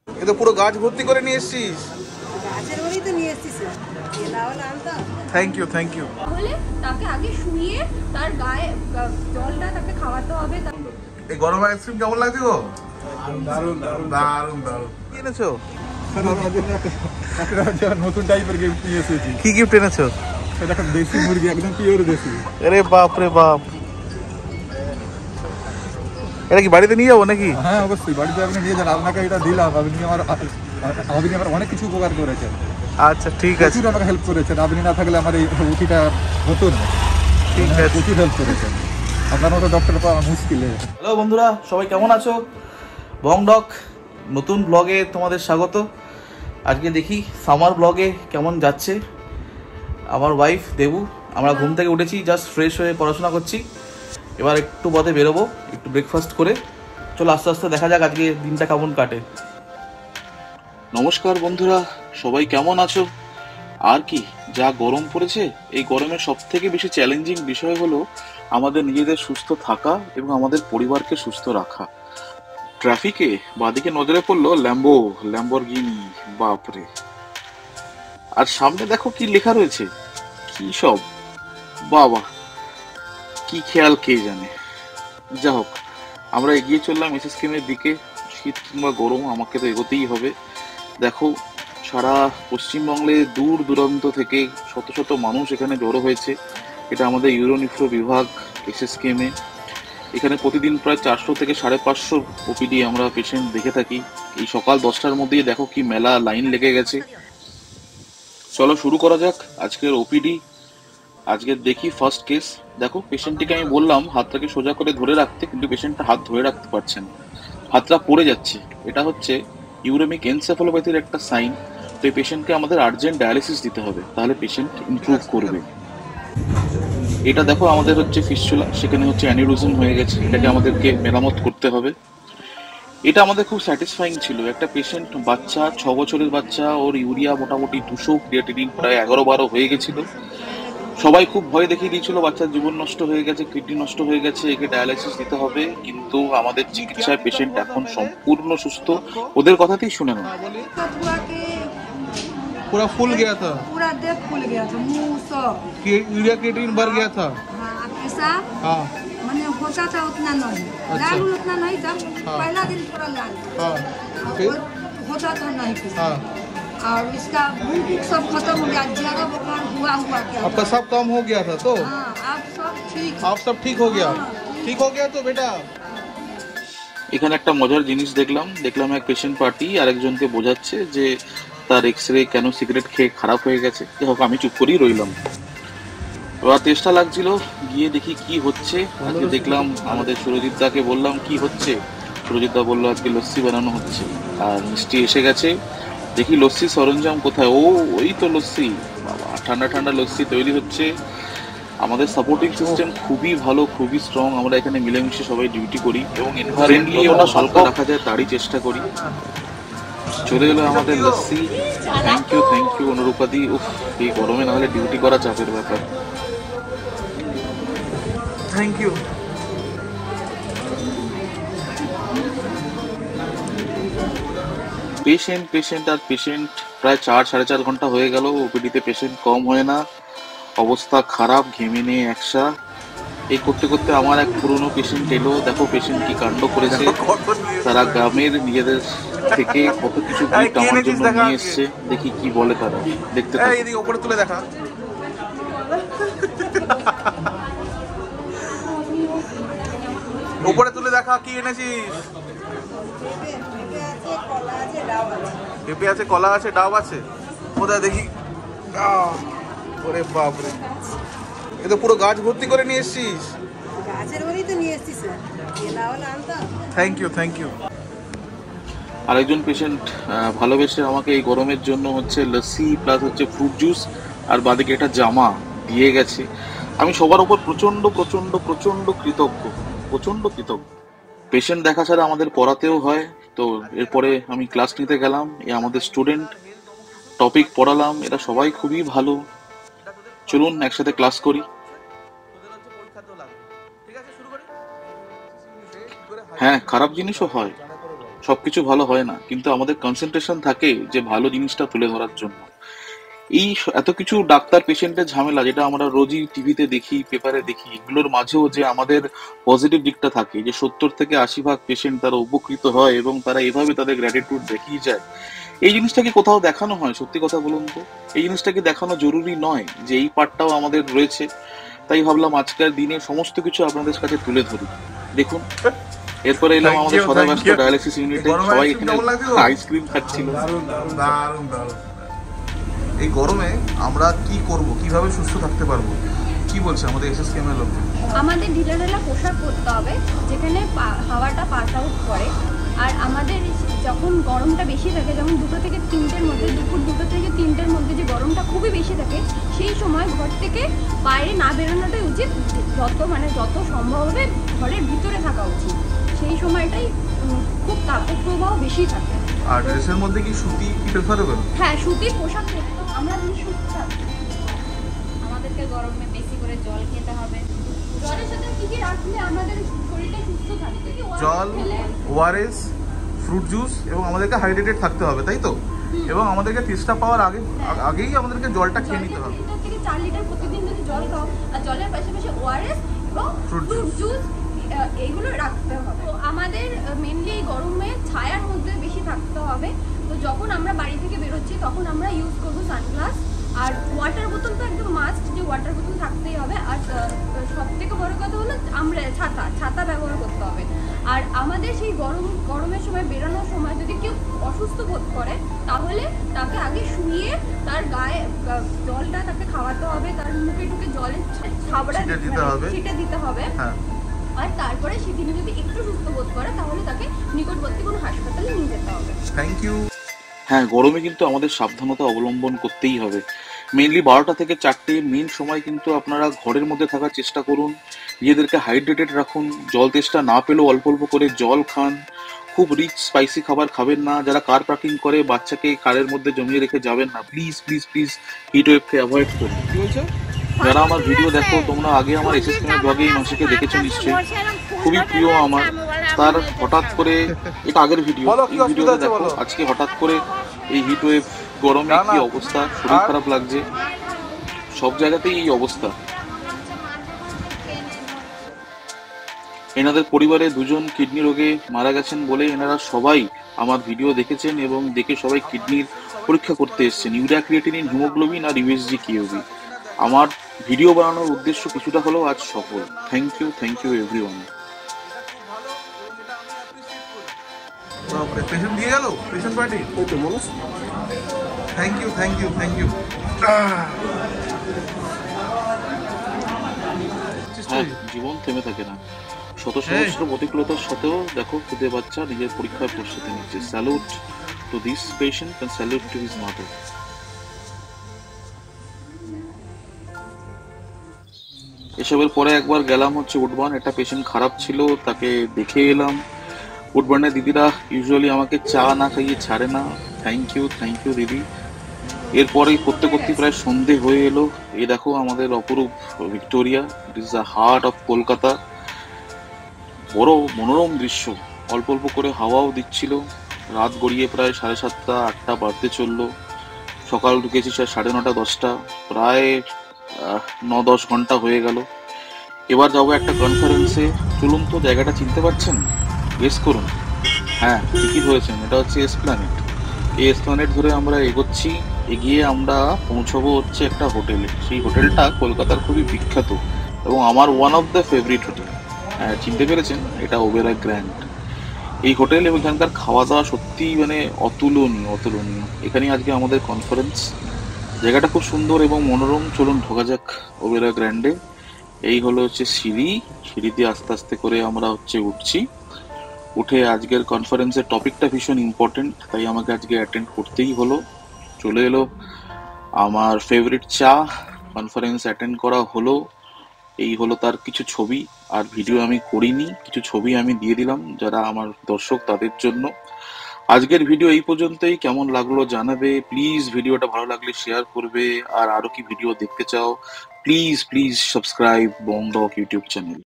এ তো পুরো গাছ ভর্তি করে নিয়ে এসেছিস। গাছের বাড়ি তো নিয়ে এসেছিস, না হলে আনতাম। Thank you thank you. তাহলে তাকে আগে শুয়ে তার গায়ে জলটা তাকে খাওয়াতে হবে। এই গরম আইসক্রিম কেমন লাগছে গো? দারুন দারুন দারুন দারুন। কি এনেছো? নতুন টাইপের গিফট নিয়ে এসেছি। কি গিফট এনেছো? এটা একটা দেশি মুরগি, একদম পিওর দেশি। আরে বাপ রে বাপ, এটা কি বাড়িতে নিয়ে যাবো নাকি? হ্যাঁ অবশ্যই, বাড়িতে আপনি নিয়ে যান। আপনাকে এটা দিলাম, আপনি আমার অনেক কিছু উপকার করেছেন। আচ্ছা ঠিক আছে, প্রচুর আমাকে হেল্প করেছেন। আপনি না থাকলে আমার এই উঠিটা হতো না। ঠিক আছে। প্রচুর হেল্প করেছেন। আপনার মতো ডক্টর পাওয়া মুশকিল। হ্যালো বন্ধুরা, সবাই কেমন আছো? বং ডক নতুন ব্লগে তোমাদের স্বাগত। আজকে দেখি সামার ব্লগে কেমন যাচ্ছে। আমার ওয়াইফ দেবু, আমরা ঘুম থেকে উঠেছি, জাস্ট ফ্রেশ হয়ে পড়াশোনা করছি। এবার একটু বাদে বেরোবো, একটু ব্রেকফাস্ট করে। চলো আস্তে আস্তে দেখা যাক আজকে দিনটা কেমন কাটে। নমস্কার বন্ধুরা, সবাই কেমন আছো? আর কি যা গরম পড়েছে, এই গরমের সব থেকে বেশি চ্যালেঞ্জিং বিষয় হলো আমাদের নিজেদের সুস্থ থাকা এবং আমাদের পরিবারকে সুস্থ রাখা। ট্রাফিকে বাদিকে নজরে পড়লো ল্যাম্বরগিনি, বাপরে। আর সামনে দেখো কি লেখা রয়েছে, কি সব, বাবা কি খেয়াল কে জানে। যা হোক, আমরা এগিয়ে চললাম এসএসকেএমের দিকে। শীত কিংবা গরম, আমাকে তো এগোতেই হবে। দেখো, সারা পশ্চিমবঙ্গে দূর দূরান্ত থেকে শত শত মানুষ এখানে জড়ো হয়েছে। এটা আমাদের ইউরোনিফ্রো বিভাগ এসএসকেএমে। এখানে প্রতিদিন প্রায় 400 থেকে 550 ওপিডি আমরা পেশেন্ট দেখে থাকি। এই সকাল 10টার মধ্যেই দেখো কি মেলা লাইন লেগে গেছে। চলো শুরু করা যাক আজকের ওপিডি। আজকে দেখি ফার্স্ট কেস। দেখো, পেশেন্টটিকে আমি বললাম হাতটাকে সোজা করে ধরে রাখতে, কিন্তু পেশেন্টটা হাত ধরে রাখতে পারছে না, হাতটা পড়ে যাচ্ছে। এটা হচ্ছে ইউরেমিক এনসেফালোপ্যাথির একটা সাইন। তো এই পেশেন্টকে আমাদের আর্জেন্ট ডায়ালিসিস দিতে হবে, তাহলে পেশেন্ট ইমপ্রুভ করবে। এটা দেখো আমাদের হচ্ছে ফিস্চুলা, সেখানে হচ্ছে অ্যানিউরিজম হয়ে গেছে, এটাকে আমাদেরকে মেরামত করতে হবে। এটা আমাদের খুব স্যাটিসফাইং ছিল। একটা পেশেন্ট, বাচ্চা, 6 বছরের বাচ্চা, ওর ইউরিয়া মোটামুটি 200, ক্রিয়েটিনিন প্রায় 11-12 হয়ে গেছিল। সবাই খুব ভয় দেখিয়ে দিয়েছিল, বাচ্চার জীবন নষ্ট হয়ে গেছে, কিডনি নষ্ট হয়ে গেছে, একে ডায়ালিসিস দিতে হবে। কিন্তু আমাদের চিকিৎসায় পেশেন্ট এখন সম্পূর্ণ সুস্থ। ওদের কথাতেই শুনে নাও। तो पूरा के पूरा फूल गया था, पूरा देह फूल गया था, मुंह सब। यूरिया क्रिएटिनिन बढ़ गया था। हाँ, पेशाब हाँ मैंने होता था उतना नहीं, अच्छा। लाल उतना नहीं था। हाँ। पहला दिन थोड़ा लाल हाँ और फिर होता था नहीं पेशाब। हाँ, और इसका भूख सब खत्म हो गया, ज्यादा बुखार हुआ क्या आपका सब कम हो गया था तो हाँ, अब सब ठीक। आप सब ठीक हो गया। ठीक हो गया तो बेटा। এখানে একটা মজার জিনিস দেখলাম এক পেশেন্ট পার্টি আরেকজনকে বোঝাচ্ছে যে তার এক্সরে কেন সিগারেট খেয়ে খারাপ হয়ে গেছে। যাই হোক, আমি চুপ করেই রইলাম। এবার চেষ্টা লাগছিল, গিয়ে দেখি কি হচ্ছে। আজকে দেখলাম আমাদের সুরজিৎ দাকে বললাম কি হচ্ছে। সুরজিৎ দা বললো আজকে লস্যি বানানো হচ্ছে, আর মিষ্টি এসে গেছে। দেখি লস্যি সরঞ্জাম কোথায়, ও ওই তো লস্যি। বাবা, ঠান্ডা ঠান্ডা লস্যি তৈরি হচ্ছে। আমাদের সাপোর্টিং সিস্টেম খুবই ভালো, খুবই স্ট্রং। আমরা এখানে মিলেমিশে সবাই ডিউটি করি এবং ফ্রেন্ডলি ওটা হালকা রাখা যায় তারই চেষ্টা করি। চলে এলো আমাদের লস্যি। Thank you অনুরূপাদি। উফ, এই গরমে না হলে ডিউটি করা চাপের ব্যাপার। Thank you. পেশেন্ট আর পেশেন্ট প্রায় 4-4.5 ঘন্টা হয়ে গেল। ওপিডিতে পেশেন্ট কম হয় না, অবস্থা খারাপ, ঘেমে নিয়ে একসা। এই করতে করতে আমার এক পুরনো পেশেন্ট এলো। দেখো পেশেন্ট কি কাণ্ড করেছে। তারা গ্রামের নিজেদের থেকে কত কিছু গিফট আমার জন্য নিয়ে এসছে। দেখি কি বলে তারা, দেখতে থাকো। এদিকে উপরে তুলে দেখা, উপরে তুলে দেখা কি এনেছিস। পেঁপে আছে, কলা আছে, ডাব আছে। কোথায় দেখি। ওরে বাপরে, এ তো পুরো গাছ ভর্তি করে নিয়ে এসেছিস। গাছের বাড়ি তো নিয়ে এসেছিস, না হলে আনতাম। Thank you. আরেকজন পেশেন্ট ভালোবেসে আমাকে এই গরমের জন্য হচ্ছে লস্যি প্লাস হচ্ছে ফ্রুট জুস আর বাদিকে একটা জামা দিয়ে গেছে। আমি সবার উপর প্রচন্ড প্রচন্ড প্রচন্ড কৃতজ্ঞ, প্রচন্ড কৃতজ্ঞ। পেশেন্ট দেখা ছাড়া আমাদের পড়াতেও হয়। তো এরপরে আমি ক্লাস নিতে গেলাম। এ আমাদের স্টুডেন্ট, টপিক পড়ালাম, এরা সবাই খুবই ভালো। চলুন একসাথে ক্লাস করি। হ্যাঁ, খারাপ জিনিসও হয়। সবকিছু ভালো হয় না, কিন্তু আমাদের কনসেন্ট্রেশন থাকে যে ভালো জিনিসটা তুলে ধরার জন্য। এই এত কিছু ডাক্তার পেশেন্টের ঝামেলা যেটা আমরা রোজই টিভিতে দেখি, পেপারে দেখি, এগুলোর মাঝেও যে আমাদের পজিটিভ দিকটা থাকে, যে 70 থেকে 80 ভাগ পেশেন্ট তারা উপকৃত হয় এবং তারা এভাবে তাদের গ্র্যাটিটিউড দেখিয়ে যায়, এই জিনিসটা কি কোথাও দেখানো হয়? সত্যি কথা বলুন তো, এই জিনিসটা কি দেখানো জরুরি নয় যে এই পার্টটাও আমাদের রয়েছে? তাই ভাবলাম আজকের দিনে সমস্ত কিছু আপনাদের কাছে তুলে ধরি। দেখুন, এরপরে এলাম আমাদের সদা ব্যস্ত ডায়ালিসিস ইউনিটে। সবাই এখানে আইসক্রিম খাচ্ছিল। এই গরমে আমরা কি করব, কিভাবে সুস্থ থাকতে পারবো, কি বলছে আমাদের এসএসকেএম এর লোকজন? আমাদের ঢিলা ঢালা পোশাক পরতে হবে যেখানে হাওয়াটা পাস আউট করে। আর আমাদের যখন গরমটা বেশি থাকে, যেমন 2টো থেকে 3টের মধ্যে, দুপুর 2টো থেকে 3টের মধ্যে যে গরমটা খুবই বেশি থাকে, সেই সময় ঘর থেকে বাইরে না বেরোনোটাই উচিত। যত সম্ভব হবে ঘরের ভিতরে থাকা উচিত। সেই সময়টাই খুব তাপের প্রবাহ বেশি থাকে। আর ড্রেসের মধ্যে কি সুতি কি প্রেফারেবল? হ্যাঁ, সুতির পোশাক পরতে হবে। আমরা যদি সুতি থাকি, আমাদেরকে গরমে বেশি করে জল খেতে হবে। জলের সাথে কি কি রাখলে আমাদের শরীরটা সুস্থ থাকবে? জল, ওআরএস, ফ্রুট জুস, এবং আমাদেরকে হাইড্রেটেড থাকতে হবে, তাই তো? এবং আমাদেরকে তেষ্টা পাওয়ার আগেই আমাদেরকে জলটা খেয়ে নিতে হবে। 3 থেকে 4 লিটার প্রতিদিন যদি জল খাও, আর জলের পাশাপাশি ওআরএস এবং ফ্রুট ফ্রুট জুস এইগুলো রাখতে হবে। তো আমাদের মেনলি এই গরমে ছায়ার মধ্যে বেশি থাকতে হবে। তো যখন আমরা বাড়ি থেকে বেরোচ্ছি তখন আমরা ইউজ করবো সানগ্লাস, আর ওয়াটার বোতল তো একদম মাস্ট, যে ওয়াটার বোতল থাকতেই হবে। আর সব থেকে বড় কথা হলো আমরা ছাতা ব্যবহার করতে হবে। আর আমাদের সেই গরমের সময় বেরোনোর সময় যদি কেউ অসুস্থ বোধ করে, তাহলে তাকে আগে শুইয়ে তার গায়ে জলটা তাকে খাওয়াতে হবে, তার মুখে টুকে জলের খাবারটা ছিটে দিতে হবে। হ্যাঁ। আর তারপরে সেদিনে যদি একটু সুস্থ বোধ করে, তাহলে তাকে নিকটবর্তী কোনো হাসপাতালে নিয়ে যেতে হবে। Thank you. হ্যাঁ, গরমে কিন্তু আমাদের সাবধানতা অবলম্বন করতেই হবে। মেনলি 12টা থেকে 4টে মেন সময় কিন্তু আপনারা ঘরের মধ্যে থাকার চেষ্টা করুন, নিজেদেরকে হাইড্রেটেড রাখুন, জল তেষ্টা না পেলেও অল্প অল্প করে জল খান, খুব রিচ স্পাইসি খাবার খাবেন না। যারা কার পার্কিং করে বাচ্চাকে কারের মধ্যে জমিয়ে রেখে যাবেন না, please please please hit ওয়েভকে avoid করুন। কি বলছো? যারা আমার ভিডিও দেখো, তোমরা আগে আমার এসএসকেএম ব্লগে এই মাসিকে দেখেছো নিশ্চয়ই, খুবই প্রিয় আমার। তার হঠাৎ করে, এটা আগের ভিডিও, এই ভিডিওটা দেখো, আজকে হঠাৎ করে এই হিট ওয়েভ, গরমে কি অবস্থা, শরীর খারাপ লাগছে, সব জায়গাতেই এই অবস্থা। এনাদের পরিবারে 2জন কিডনি রোগে মারা গেছেন বলে এনারা সবাই আমার ভিডিও দেখেছেন এবং দেখে সবাই কিডনির পরীক্ষা করতে এসেছেন, ইউরিয়া ক্রিয়েটিনিন, হিমোগ্লোবিন আর ইউএসজি কিউবি। আমার ভিডিও বানানোর উদ্দেশ্য কিছুটা হলেও আজ সফল। Thank you everyone. পেশেন্ট দিয়ে গেল, পেশেন্ট পার্টি। Thank you. হ্যাঁ, জীবন থেমে থাকে না। শত সহস্র প্রতিকূলতার সাথেও দেখো খুদে বাচ্চা নিজের পরীক্ষার প্রস্তুতি নিচ্ছে। Salute to this patient and salute to his mother. এসবের পরে একবার গেলাম হচ্ছে উডবার্ন, একটা পেশেন্ট খারাপ ছিল, তাকে দেখে এলাম। উডবার্নের দিদিরা ইউজুয়ালি আমাকে চা না খাইয়ে ছাড়ে না। থ্যাংক ইউ দিদি। এরপরে করতে করতে প্রায় সন্ধে হয়ে এলো। এই দেখো আমাদের অপরূপ Victoria, it is the heart of Kolkata. বড় মনোরম দৃশ্য, অল্প অল্প করে হাওয়াও দিচ্ছিল। রাত গড়িয়ে প্রায় 7:30 8টা বাজতে চললো। সকাল ঢুকেছি 9:30 10টা, প্রায় 9-10 ঘন্টা হয়ে গেল। এবার যাবো একটা কনফারেন্সে। চলুন তো, জায়গাটা চিনতে পারছেন? গেস করুন। হ্যাঁ, ঠিকই ধরেছেন, এটা হচ্ছে এসপ্ল্যানেড। এই এসপ্ল্যানেড ধরে আমরা এগোচ্ছি। এগিয়ে আমরা পৌঁছবো হচ্ছে একটা হোটেলে। সেই হোটেলটা কলকাতার খুবই বিখ্যাত এবং আমার one of the favourite hotel. হ্যাঁ, চিনতে পেরেছেন, এটা ওবেরয় গ্র্যান্ড। এই হোটেল এবং এখানকার খাওয়া দাওয়া সত্যিই অতুলনীয়। এখানেই আজকে আমাদের কনফারেন্স। জায়গাটা খুব সুন্দর এবং মনোরম। চলুন ঢোকা যাক ওবেরয় গ্র্যান্ডে। এই হলো হচ্ছে সিঁড়ি দিয়ে আস্তে আস্তে করে আমরা হচ্ছে উঠছি। উঠে আজকের কনফারেন্সের টপিকটা ভীষণ ইম্পর্টেন্ট, তাই আমাকে আজকে অ্যাটেন্ড করতেই হলো। চলে এলো আমার ফেভারিট চা, কনফারেন্স অ্যাটেন্ড করা হলো। এই হলো তার কিছু ছবি, আর ভিডিও আমি করিনি, কিছু ছবি আমি দিয়ে দিলাম যারা আমার দর্শক তাদের জন্য। আজকের ভিডিও এই পর্যন্তই। কেমন লাগলো জানাবে প্লিজ। ভিডিওটা ভালো লাগলে শেয়ার করবে। আর আরো কি ভিডিও দেখতে চাও, please subscribe Bong Doc YouTube channel.